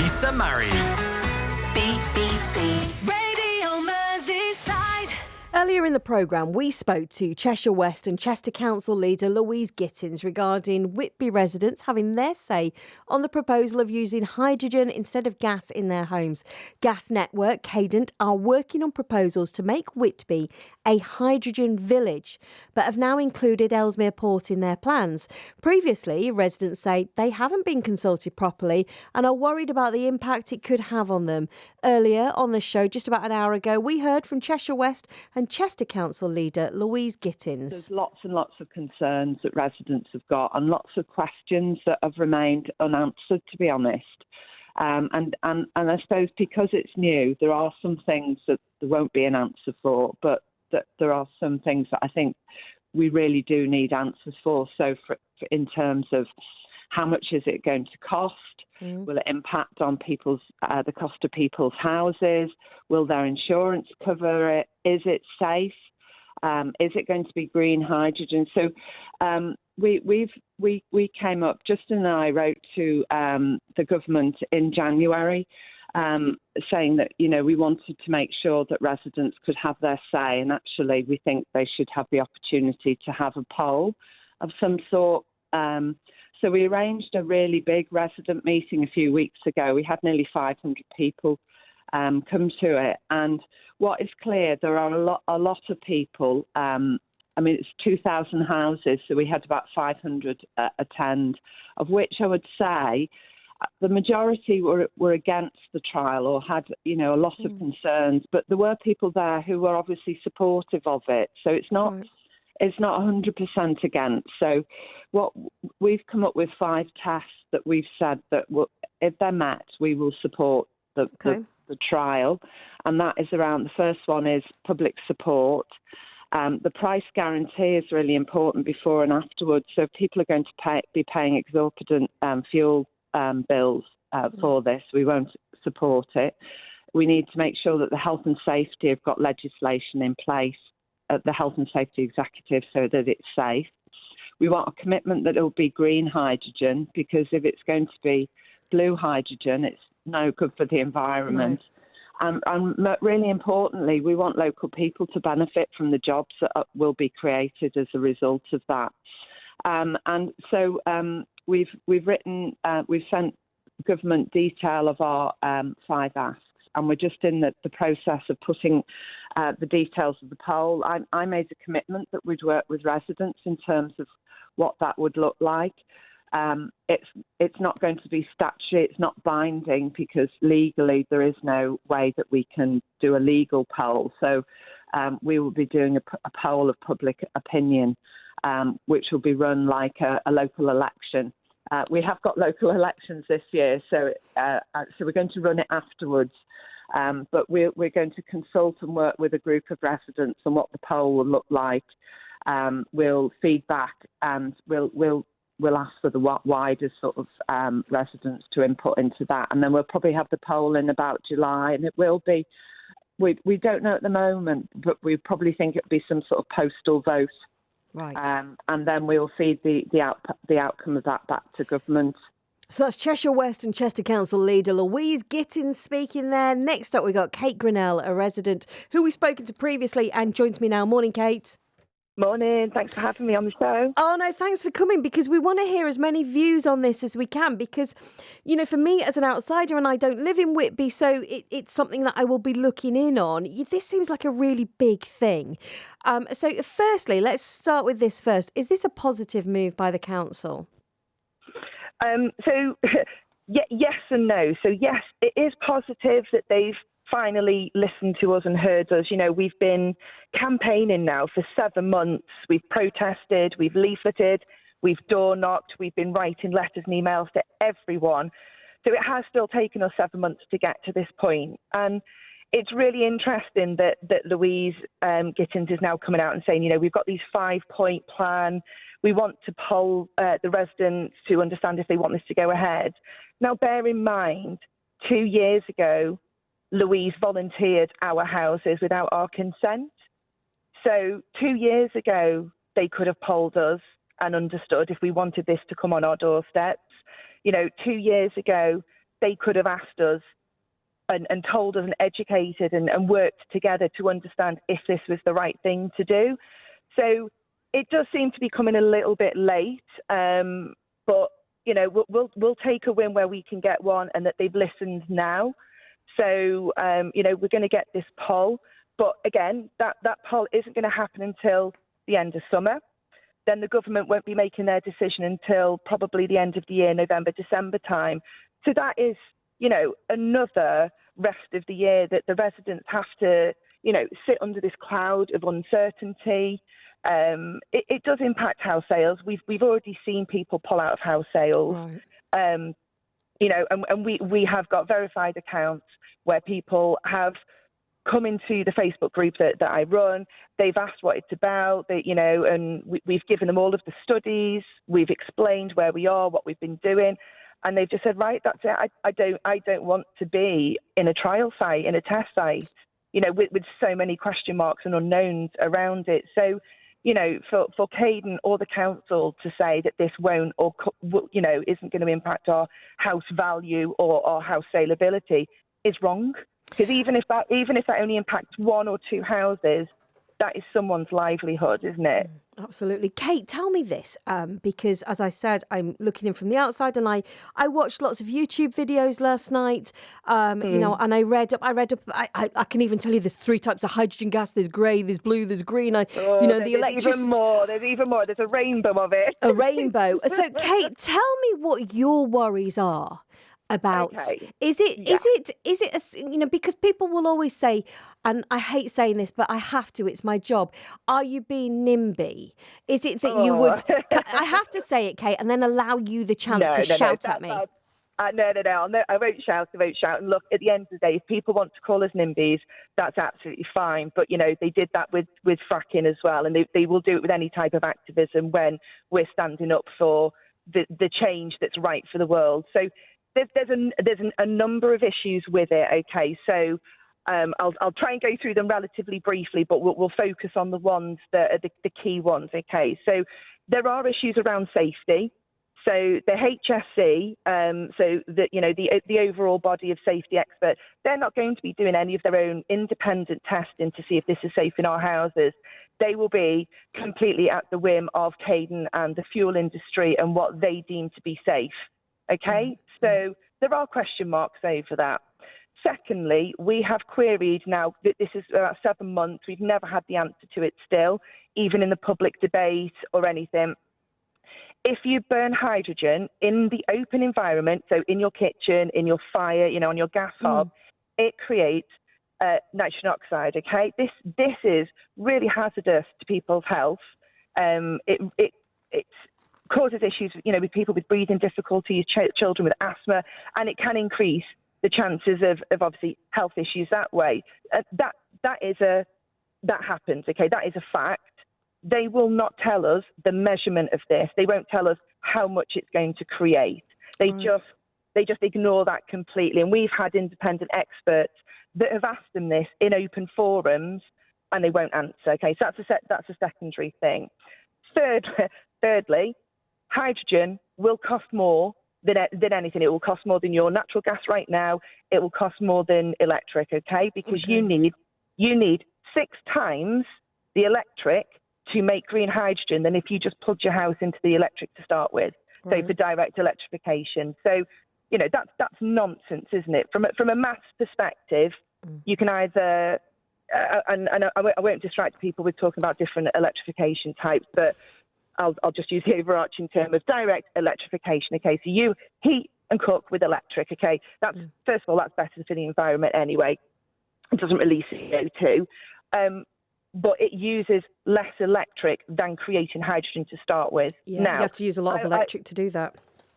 Lisa Murray. BBC Radio Merseyside. Earlier in the programme, we spoke to Cheshire West and Chester Council leader Louise Gittins regarding Whitby residents having their say on the proposal of using hydrogen instead of gas in their homes. Gas network Cadent are working on proposals to make Whitby a hydrogen village, but have now included Ellesmere Port in their plans. Previously, residents say they haven't been consulted properly and are worried about the impact it could have on them. Earlier on the show, just about an hour ago, we heard from Cheshire West and Chester Council leader Louise Gittins. There's lots and lots of concerns that residents have got and lots of questions that have remained unanswered, to be honest. And I suppose because it's new, there are some things that there won't be an answer for, but that there are some things that I think we really do need answers for. So for in terms of how much is it going to cost? Will it impact on the cost of people's houses? Will their insurance cover it? Is it safe? Is it going to be green hydrogen? So we came up, Justin and I wrote to the government in January saying that, we wanted to make sure that residents could have their say, and actually we think they should have the opportunity to have a poll of some sort. So we arranged a really big resident meeting a few weeks ago. We had nearly 500 people come to it. And what is clear, there are a lot of people. It's 2,000 houses, so we had about 500 attend, of which I would say the majority were against the trial or had, a lot of concerns. But there were people there who were obviously supportive of it. So it's not... Right. It's not 100% against. So what we've come up with 5 tests that we've said that if they're met, we will support the trial. And that is around, the first one is public support. The price guarantee is really important before and afterwards. So if people are going to be paying exorbitant fuel bills for this, we won't support it. We need to make sure that the health and safety have got legislation in place at the Health and Safety Executive so that it's safe. We want a commitment that it will be green hydrogen, because if it's going to be blue hydrogen, it's no good for the environment. No. And really importantly, we want local people to benefit from the jobs that will be created as a result of that. And so we've sent government detail of our 5 asks. And we're just in the process of putting the details of the poll. I made a commitment that we'd work with residents in terms of what that would look like. It's not going to be statutory, it's not binding, because legally there is no way that we can do a legal poll. So we will be doing a poll of public opinion, which will be run like a local election. We have got local elections this year, so we're going to run it afterwards. But we're going to consult and work with a group of residents on what the poll will look like. We'll feedback, and we'll ask for the wider sort of residents to input into that, and then we'll probably have the poll in about July, and it will be. We don't know at the moment, but we probably think it'll be some sort of postal vote. Right. And then we'll feed the outcome of that back to government. So that's Cheshire West and Chester Council leader Louise Gittins speaking there. Next up, we've got Kate Grannell, a resident who we've spoken to previously and joins me now. Morning, Kate. Morning. Thanks for having me on the show. Oh, no, thanks for coming, because we want to hear as many views on this as we can, because, for me as an outsider, and I don't live in Whitby, so it's something that I will be looking in on. This seems like a really big thing. So firstly, let's start with this first. Is this a positive move by the council? Yes and no. So yes, it is positive that they've finally listened to us and heard us. We've been campaigning now for 7 months. We've protested, we've leafleted, we've door knocked, we've been writing letters and emails to everyone. So it has still taken us 7 months to get to this point. And it's really interesting that Louise Gittins is now coming out and saying, we've got these 5-point plan. We want to poll the residents to understand if they want this to go ahead. Now, bear in mind, 2 years ago, Louise volunteered our houses without our consent. So 2 years ago, they could have polled us and understood if we wanted this to come on our doorsteps. 2 years ago, they could have asked us and told us and educated and worked together to understand if this was the right thing to do. So it does seem to be coming a little bit late, but we'll take a win where we can get one, and that they've listened now. So we're going to get this poll, but again, that poll isn't going to happen until the end of summer. Then the government won't be making their decision until probably the end of the year, November, December time. So that is, another rest of the year that the residents have to, sit under this cloud of uncertainty. It does impact house sales. We've already seen people pull out of house sales. Right. And we have got verified accounts where people have come into the Facebook group that I run. They've asked what it's about, and we've given them all of the studies. We've explained where we are, what we've been doing. And they've just said, right, that's it. I don't want to be in a trial site, in a test site, with so many question marks and unknowns around it. So, for Cadent or the council to say that this won't or, isn't going to impact our house value or our house saleability is wrong. Because even if that only impacts one or two houses, that is someone's livelihood, isn't it? Absolutely. Kate, tell me this, because as I said, I'm looking in from the outside, and I watched lots of YouTube videos last night, and I read up. I can even tell you there's 3 types of hydrogen gas. There's grey, there's blue, there's green. The electricity. There's even more. There's a rainbow of it. A rainbow. So, Kate, tell me what your worries are about. Okay. Is it because people will always say, and I hate saying this, but I have to, it's my job, are you being NIMBY? Is it that you would I have to say it, Kate, and then allow you the chance to shout at me? No, I won't shout. And look, at the end of the day, if people want to call us NIMBYs, that's absolutely fine. But, they did that with fracking as well, and they will do it with any type of activism when we're standing up for the change that's right for the world. So there's a number of issues with it. Okay, so I'll try and go through them relatively briefly, but we'll focus on the ones that are the key ones. Okay, so there are issues around safety. So the HSC, the overall body of safety experts, they're not going to be doing any of their own independent testing to see if this is safe in our houses. They will be completely at the whim of Cadent and the fuel industry and what they deem to be safe. Okay, so there are question marks over that. Secondly, we have queried now that this is about 7 months. We've never had the answer to it still, even in the public debate or anything. If you burn hydrogen in the open environment, so in your kitchen, in your fire, on your gas hob, it creates nitrogen oxide. Okay, this is really hazardous to people's health. It causes issues, with people with breathing difficulties, children with asthma, and it can increase the chances of obviously health issues that way. That happens. Okay, that is a fact. They will not tell us the measurement of this. They won't tell us how much it's going to create. They just ignore that completely. And we've had independent experts that have asked them this in open forums, and they won't answer. Okay, so that's a secondary thing. Thirdly, hydrogen will cost more than anything. It will cost more than your natural gas right now. It will cost more than electric. Okay, because you need 6 times the electric to make green hydrogen than if you just plugged your house into the electric to start with. Right. So for direct electrification. So, that's nonsense, isn't it? From a maths perspective, you can either, and I won't distract people with talking about different electrification types, but I'll just use the overarching term of direct electrification. Okay, so you heat and cook with electric. Okay, that's first of all, that's better for the environment anyway. It doesn't release CO2. But it uses less electric than creating hydrogen to start with. Yeah, now, you have to use a lot of electric to do that.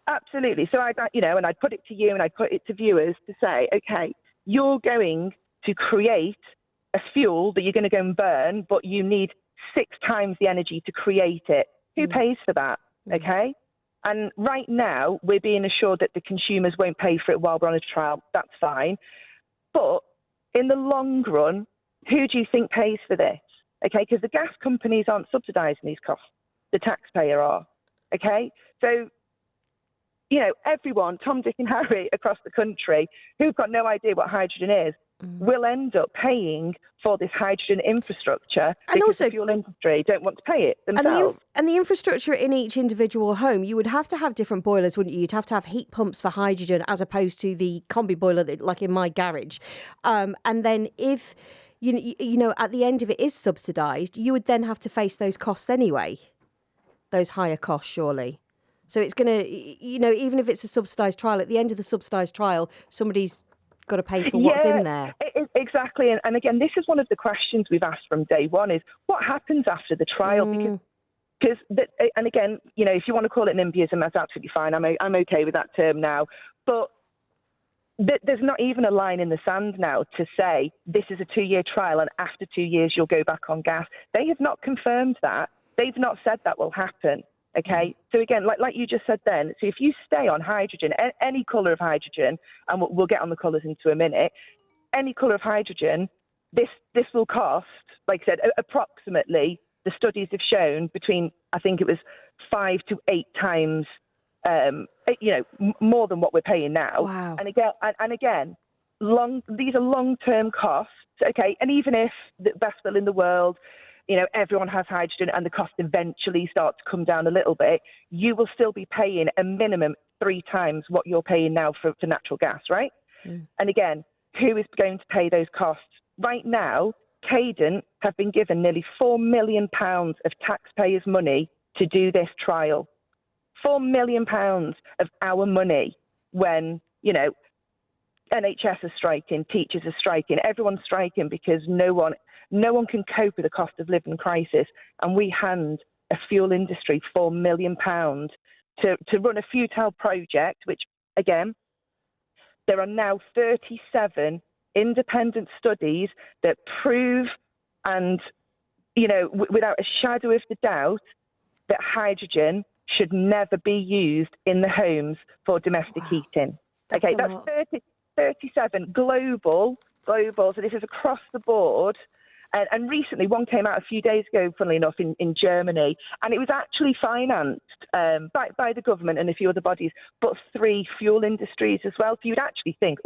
Absolutely. So and I'd put it to you and I'd put it to viewers to say, okay, you're going to create a fuel that you're going to go and burn, but you need 6 times the energy to create it. Who pays for that? Okay. And right now we're being assured that the consumers won't pay for it while we're on a trial. That's fine. But in the long run, who do you think pays for this? Okay, because the gas companies aren't subsidising these costs. The taxpayer are. Okay, so everyone, Tom, Dick and Harry across the country who've got no idea what hydrogen is, will end up paying for this hydrogen infrastructure because the fuel industry don't want to pay it themselves. And the infrastructure in each individual home, you would have to have different boilers, wouldn't you? You'd have to have heat pumps for hydrogen as opposed to the combi boiler that, like in my garage. And then if, at the end of it is subsidised, you would then have to face those costs anyway, those higher costs, surely. So it's going to, even if it's a subsidised trial, at the end of the subsidised trial, somebody's got to pay for what's in there. Exactly. And again, this is one of the questions we've asked from day one is what happens after the trial? Because and again, if you want to call it nimbyism, that's absolutely fine. I'm okay with that term now. But there's not even a line in the sand now to say this is a 2-year trial and after 2 years you'll go back on gas. They have not confirmed that. They've not said that will happen. Okay, so again, like you just said then, so if you stay on hydrogen, any colour of hydrogen, and we'll get on the colours into a minute, any colour of hydrogen, this will cost, like I said, approximately, the studies have shown between, I think it was 5 to 8 times, more than what we're paying now. Wow. And again, these are long-term costs, okay, and even if the best will in the world, everyone has hydrogen and the cost eventually starts to come down a little bit, you will still be paying a minimum 3 times what you're paying now for natural gas, right? And again, who is going to pay those costs? Right now, Cadent have been given nearly £4 million of taxpayers' money to do this trial. £4 million of our money when, NHS is striking, teachers are striking, everyone's striking because no one can cope with the cost of living crisis, and we hand a fuel industry £4 million to run a futile project, which, again, there are now 37 independent studies that prove and, without a shadow of the doubt, that hydrogen should never be used in the homes for domestic heating. That's 37 global, so this is across the board. And recently, one came out a few days ago, funnily enough, in Germany, and it was actually financed by the government and a few other bodies, but 3 fuel industries as well. So you'd actually think,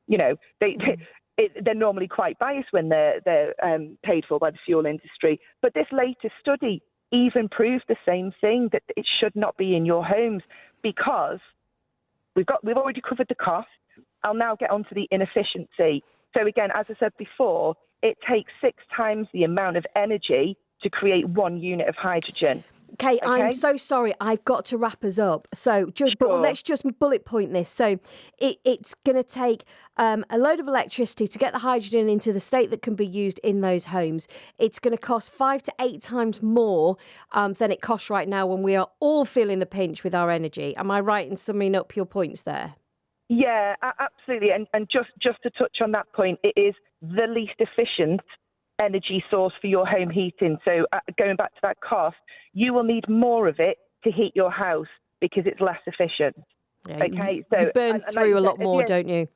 they're normally quite biased when they're paid for by the fuel industry. But this latest study even proves the same thing, that it should not be in your homes because we've already covered the cost. I'll now get onto the inefficiency. So again, as I said before, it takes 6 times the amount of energy to create 1 unit of hydrogen. Kate, okay? I'm so sorry. I've got to wrap us up. So, but let's just bullet point this. So, it's going to take a load of electricity to get the hydrogen into the state that can be used in those homes. It's going to cost 5 to 8 times more than it costs right now when we are all feeling the pinch with our energy. Am I right in summing up your points there? Yeah, absolutely. And just to touch on that point, it is the least efficient energy source for your home heating. So going back to that cost, you will need more of it to heat your house because it's less efficient. Yeah, okay, so you burn through a lot more, don't you?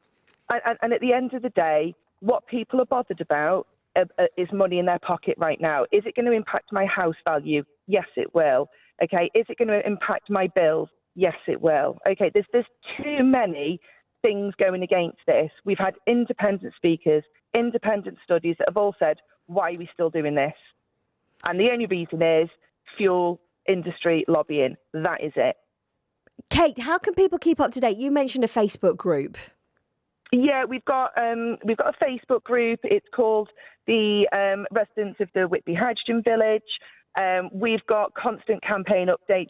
And at the end of the day, what people are bothered about is money in their pocket right now. Is it going to impact my house value? Yes, it will. Okay, is it going to impact my bills? Yes, it will. Okay, there's too many things going against this. We've had independent speakers, independent studies that have all said, why are we still doing this? And the only reason is fuel industry lobbying. That is it. Kate, how can people keep up to date? You mentioned a Facebook group. Yeah, we've got a Facebook group. It's called the Residents of the Whitby Hydrogen Village. We've got constant campaign updates.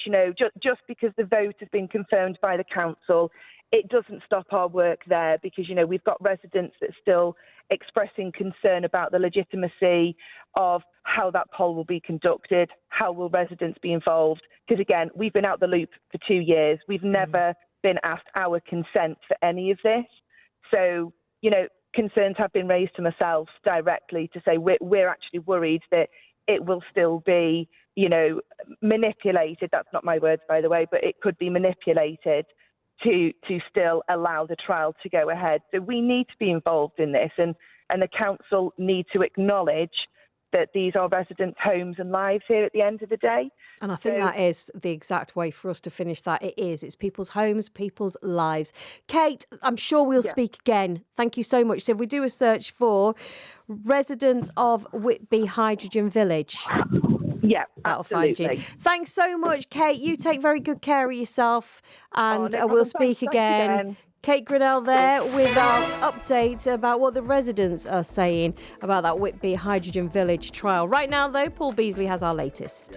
Just because the vote has been confirmed by the council, it doesn't stop our work there because, we've got residents that are still expressing concern about the legitimacy of how that poll will be conducted, how will residents be involved. Because, again, we've been out the loop for 2 years. We've never been asked our consent for any of this. So, concerns have been raised to myself directly to say we're actually worried that it will still be, manipulated. That's not my words, by the way, but it could be manipulated to still allow the trial to go ahead. So we need to be involved in this, and the council need to acknowledge that these are residents' homes and lives here at the end of the day. And I think that is the exact way for us to finish that. It is. It's people's homes, people's lives. Kate, I'm sure we'll speak again. Thank you so much. So if we do a search for residents of Whitby Hydrogen Village, yeah, that'll absolutely. find you. Thanks so much, Kate. You take very good care of yourself, and no we'll problem. speak Thanks again. Kate Grannell there with our update about what the residents are saying about that Whitby Hydrogen Village trial. Right now, though, Paul Beasley has our latest.